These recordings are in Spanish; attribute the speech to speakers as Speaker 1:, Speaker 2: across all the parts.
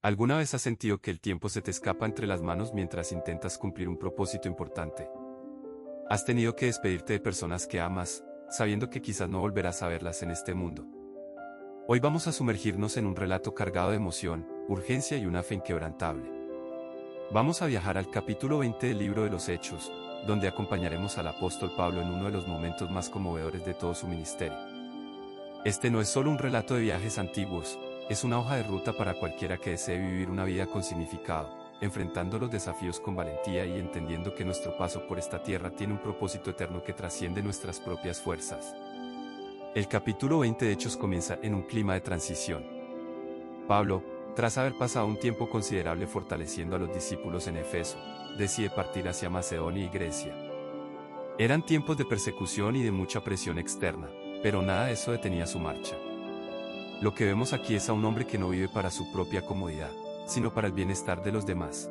Speaker 1: ¿Alguna vez has sentido que el tiempo se te escapa entre las manos mientras intentas cumplir un propósito importante? ¿Has tenido que despedirte de personas que amas, sabiendo que quizás no volverás a verlas en este mundo? Hoy vamos a sumergirnos en un relato cargado de emoción, urgencia y una fe inquebrantable. Vamos a viajar al capítulo 20 del libro de los Hechos, donde acompañaremos al apóstol Pablo en uno de los momentos más conmovedores de todo su ministerio. Este no es solo un relato de viajes antiguos, es una hoja de ruta para cualquiera que desee vivir una vida con significado, enfrentando los desafíos con valentía y entendiendo que nuestro paso por esta tierra tiene un propósito eterno que trasciende nuestras propias fuerzas. El capítulo 20 de Hechos comienza en un clima de transición. Pablo, tras haber pasado un tiempo considerable fortaleciendo a los discípulos en Efeso, decide partir hacia Macedonia y Grecia. Eran tiempos de persecución y de mucha presión externa, pero nada de eso detenía su marcha. Lo que vemos aquí es a un hombre que no vive para su propia comodidad, sino para el bienestar de los demás.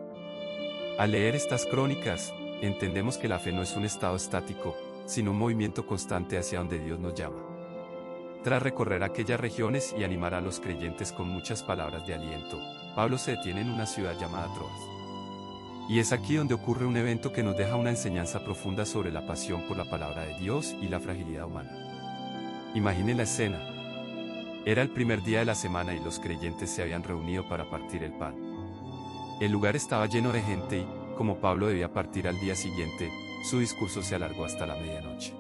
Speaker 1: Al leer estas crónicas, entendemos que la fe no es un estado estático, sino un movimiento constante hacia donde Dios nos llama. Tras recorrer aquellas regiones y animar a los creyentes con muchas palabras de aliento, Pablo se detiene en una ciudad llamada Troas. Y es aquí donde ocurre un evento que nos deja una enseñanza profunda sobre la pasión por la palabra de Dios y la fragilidad humana. Imaginen la escena. Era el primer día de la semana y los creyentes se habían reunido para partir el pan. El lugar estaba lleno de gente y, como Pablo debía partir al día siguiente, su discurso se alargó hasta la medianoche.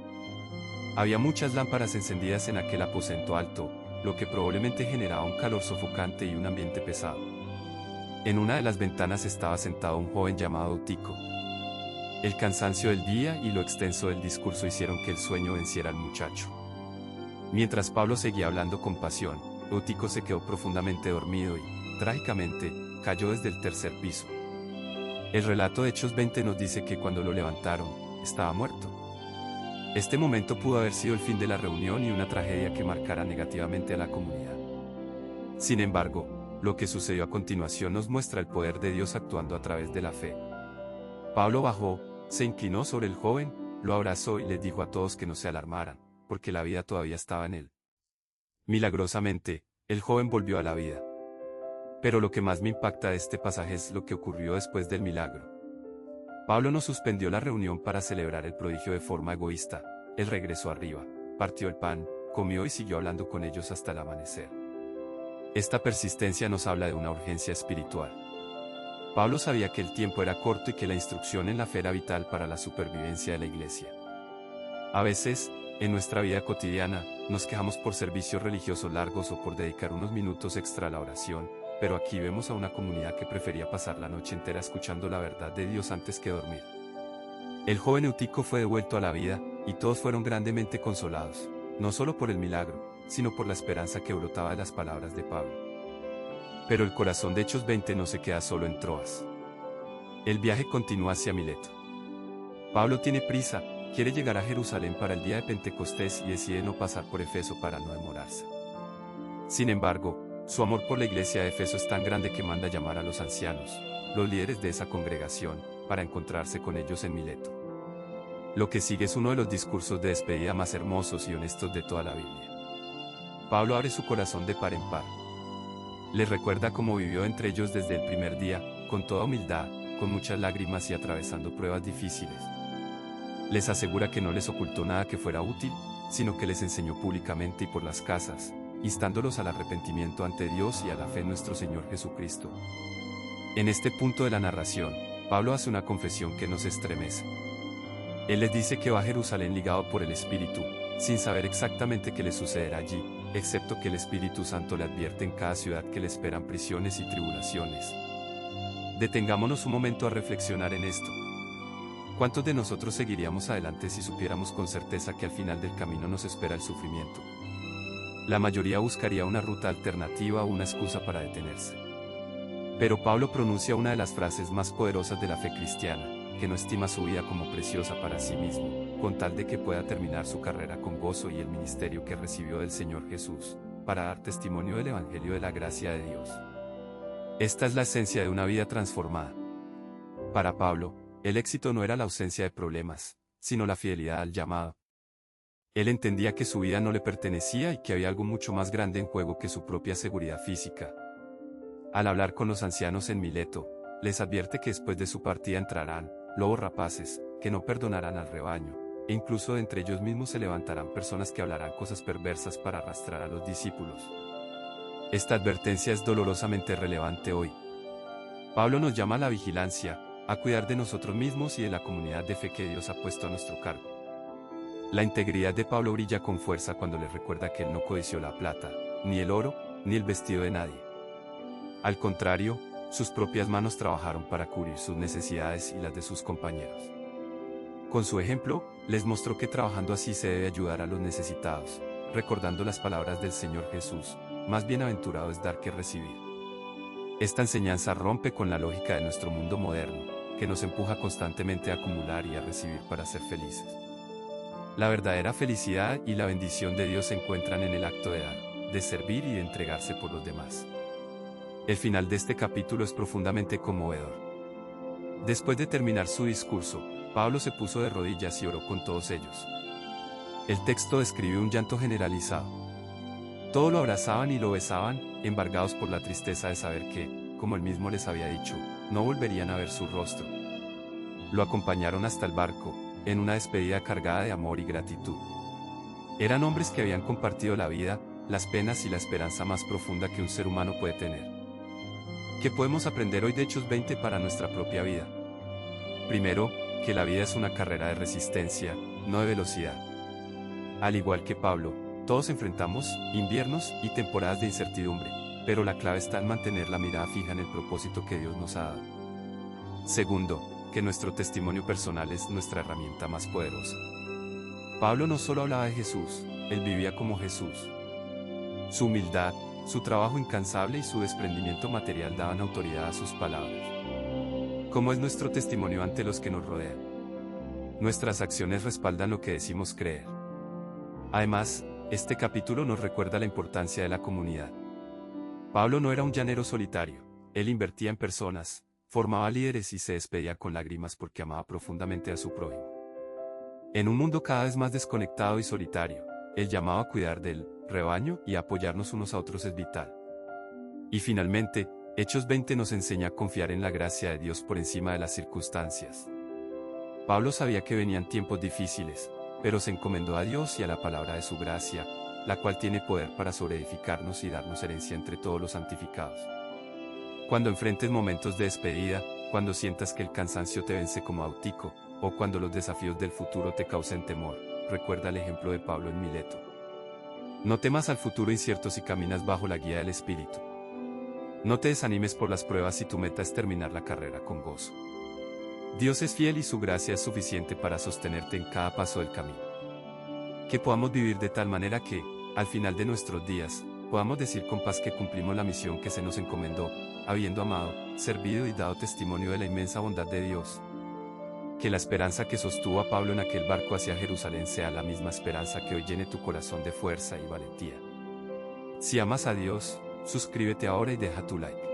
Speaker 1: Había muchas lámparas encendidas en aquel aposento alto, lo que probablemente generaba un calor sofocante y un ambiente pesado. En una de las ventanas estaba sentado un joven llamado Eutico. El cansancio del día y lo extenso del discurso hicieron que el sueño venciera al muchacho. Mientras Pablo seguía hablando con pasión, Eutico se quedó profundamente dormido y, trágicamente, cayó desde el tercer piso. El relato de Hechos 20 nos dice que cuando lo levantaron, estaba muerto. Este momento pudo haber sido el fin de la reunión y una tragedia que marcara negativamente a la comunidad. Sin embargo, lo que sucedió a continuación nos muestra el poder de Dios actuando a través de la fe. Pablo bajó, se inclinó sobre el joven, lo abrazó y les dijo a todos que no se alarmaran, porque la vida todavía estaba en él. Milagrosamente, el joven volvió a la vida. Pero lo que más me impacta de este pasaje es lo que ocurrió después del milagro. Pablo no suspendió la reunión para celebrar el prodigio de forma egoísta. Él regresó arriba, partió el pan, comió y siguió hablando con ellos hasta el amanecer. Esta persistencia nos habla de una urgencia espiritual. Pablo sabía que el tiempo era corto y que la instrucción en la fe era vital para la supervivencia de la iglesia. A veces, en nuestra vida cotidiana, nos quejamos por servicios religiosos largos o por dedicar unos minutos extra a la oración, pero aquí vemos a una comunidad que prefería pasar la noche entera escuchando la verdad de Dios antes que dormir. El joven Eutico fue devuelto a la vida, y todos fueron grandemente consolados, no solo por el milagro, sino por la esperanza que brotaba de las palabras de Pablo. Pero el corazón de Hechos 20 no se queda solo en Troas. El viaje continúa hacia Mileto. Pablo tiene prisa, quiere llegar a Jerusalén para el día de Pentecostés y decide no pasar por Efeso para no demorarse. Sin embargo, su amor por la iglesia de Efeso es tan grande que manda llamar a los ancianos, los líderes de esa congregación, para encontrarse con ellos en Mileto. Lo que sigue es uno de los discursos de despedida más hermosos y honestos de toda la Biblia. Pablo abre su corazón de par en par. Les recuerda cómo vivió entre ellos desde el primer día, con toda humildad, con muchas lágrimas y atravesando pruebas difíciles. Les asegura que no les ocultó nada que fuera útil, sino que les enseñó públicamente y por las casas, instándolos al arrepentimiento ante Dios y a la fe en nuestro Señor Jesucristo. En este punto de la narración, Pablo hace una confesión que nos estremece. Él les dice que va a Jerusalén ligado por el Espíritu, sin saber exactamente qué le sucederá allí, excepto que el Espíritu Santo le advierte en cada ciudad que le esperan prisiones y tribulaciones. Detengámonos un momento a reflexionar en esto. ¿Cuántos de nosotros seguiríamos adelante si supiéramos con certeza que al final del camino nos espera el sufrimiento? La mayoría buscaría una ruta alternativa o una excusa para detenerse. Pero Pablo pronuncia una de las frases más poderosas de la fe cristiana, que no estima su vida como preciosa para sí mismo, con tal de que pueda terminar su carrera con gozo y el ministerio que recibió del Señor Jesús, para dar testimonio del Evangelio de la gracia de Dios. Esta es la esencia de una vida transformada. Para Pablo, el éxito no era la ausencia de problemas, sino la fidelidad al llamado. Él entendía que su vida no le pertenecía y que había algo mucho más grande en juego que su propia seguridad física. Al hablar con los ancianos en Mileto, les advierte que después de su partida entrarán lobos rapaces, que no perdonarán al rebaño, e incluso de entre ellos mismos se levantarán personas que hablarán cosas perversas para arrastrar a los discípulos. Esta advertencia es dolorosamente relevante hoy. Pablo nos llama a la vigilancia, a cuidar de nosotros mismos y de la comunidad de fe que Dios ha puesto a nuestro cargo. La integridad de Pablo brilla con fuerza cuando les recuerda que él no codició la plata, ni el oro, ni el vestido de nadie. Al contrario, sus propias manos trabajaron para cubrir sus necesidades y las de sus compañeros. Con su ejemplo, les mostró que trabajando así se debe ayudar a los necesitados, recordando las palabras del Señor Jesús: más bienaventurado es dar que recibir. Esta enseñanza rompe con la lógica de nuestro mundo moderno, que nos empuja constantemente a acumular y a recibir para ser felices. La verdadera felicidad y la bendición de Dios se encuentran en el acto de dar, de servir y de entregarse por los demás. El final de este capítulo es profundamente conmovedor. Después de terminar su discurso, Pablo se puso de rodillas y oró con todos ellos. El texto describe un llanto generalizado. Todos lo abrazaban y lo besaban, embargados por la tristeza de saber que, como él mismo les había dicho, no volverían a ver su rostro. Lo acompañaron hasta el barco, en una despedida cargada de amor y gratitud. Eran hombres que habían compartido la vida, las penas y la esperanza más profunda que un ser humano puede tener. ¿Qué podemos aprender hoy de Hechos 20 para nuestra propia vida? Primero, que la vida es una carrera de resistencia, no de velocidad. Al igual que Pablo, todos enfrentamos inviernos y temporadas de incertidumbre, pero la clave está en mantener la mirada fija en el propósito que Dios nos ha dado. Segundo, que nuestro testimonio personal es nuestra herramienta más poderosa. Pablo no solo hablaba de Jesús, él vivía como Jesús. Su humildad, su trabajo incansable y su desprendimiento material daban autoridad a sus palabras. ¿Cómo es nuestro testimonio ante los que nos rodean? Nuestras acciones respaldan lo que decimos creer. Además, este capítulo nos recuerda la importancia de la comunidad. Pablo no era un llanero solitario, él invertía en personas, formaba líderes y se despedía con lágrimas porque amaba profundamente a su prójimo. En un mundo cada vez más desconectado y solitario, el llamado a cuidar del rebaño y a apoyarnos unos a otros es vital. Y finalmente, Hechos 20 nos enseña a confiar en la gracia de Dios por encima de las circunstancias. Pablo sabía que venían tiempos difíciles, pero se encomendó a Dios y a la palabra de su gracia, la cual tiene poder para sobreedificarnos y darnos herencia entre todos los santificados. Cuando enfrentes momentos de despedida, cuando sientas que el cansancio te vence como autico, o cuando los desafíos del futuro te causen temor, recuerda el ejemplo de Pablo en Mileto. No temas al futuro incierto si caminas bajo la guía del Espíritu. No te desanimes por las pruebas si tu meta es terminar la carrera con gozo. Dios es fiel y su gracia es suficiente para sostenerte en cada paso del camino. Que podamos vivir de tal manera que, al final de nuestros días, podamos decir con paz que cumplimos la misión que se nos encomendó, habiendo amado, servido y dado testimonio de la inmensa bondad de Dios. Que la esperanza que sostuvo a Pablo en aquel barco hacia Jerusalén sea la misma esperanza que hoy llene tu corazón de fuerza y valentía. Si amas a Dios, suscríbete ahora y deja tu like.